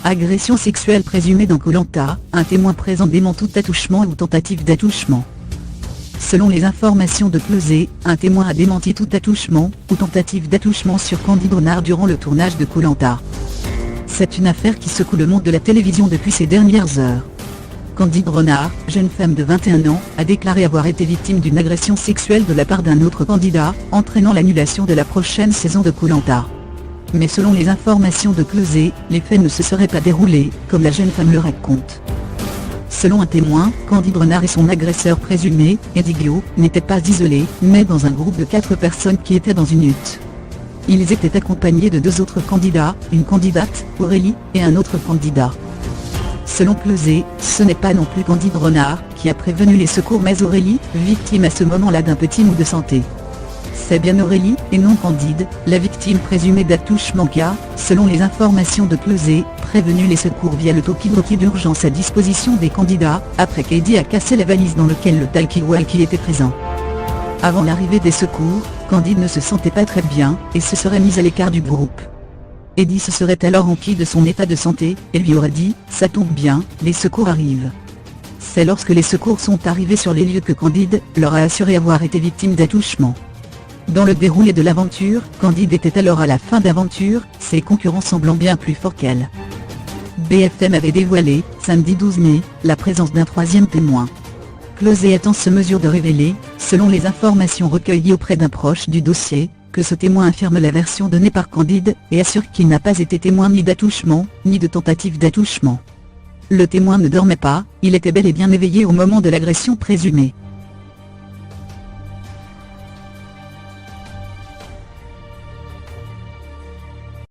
Agression sexuelle présumée dans Koh Lanta, un témoin présent dément tout attouchement ou tentative d'attouchement. Selon les informations de Closé, un témoin a démenti tout attouchement ou tentative d'attouchement sur Candide Renard durant le tournage de Koh Lanta. C'est une affaire qui secoue le monde de la télévision depuis ces dernières heures. Candide Renard, jeune femme de 21 ans, a déclaré avoir été victime d'une agression sexuelle de la part d'un autre candidat, entraînant l'annulation de la prochaine saison de Koh Lanta. Mais selon les informations de Closé, les faits ne se seraient pas déroulés, comme la jeune femme le raconte. Selon un témoin, Candide Renard et son agresseur présumé, Eddie Guillot, n'étaient pas isolés, mais dans un groupe de 4 personnes qui étaient dans une hutte. Ils étaient accompagnés de 2 autres candidats, une candidate, Aurélie, et un autre candidat. Selon Closé, ce n'est pas non plus Candide Renard qui a prévenu les secours mais Aurélie, victime à ce moment-là d'un petit mot de santé. C'est bien Aurélie, et non Candide, la victime présumée d'attouchement qui a, selon les informations de Closé, prévenu les secours via le talkie-walkie d'urgence à disposition des candidats, après qu'Eddie a cassé la valise dans laquelle le talkie-walkie était présent. Avant l'arrivée des secours, Candide ne se sentait pas très bien, et se serait mise à l'écart du groupe. Eddie se serait alors enquis de son état de santé, et lui aurait dit « Ça tombe bien, les secours arrivent ». C'est lorsque les secours sont arrivés sur les lieux que Candide leur a assuré avoir été victime d'attouchement. Dans le déroulé de l'aventure, Candide était alors à la fin d'aventure, ses concurrents semblant bien plus forts qu'elle. BFM avait dévoilé, samedi 12 mai, la présence d'un 3e témoin. Closé attend se mesure de révéler, selon les informations recueillies auprès d'un proche du dossier, que ce témoin infirme la version donnée par Candide, et assure qu'il n'a pas été témoin ni d'attouchement, ni de tentative d'attouchement. Le témoin ne dormait pas, il était bel et bien éveillé au moment de l'agression présumée.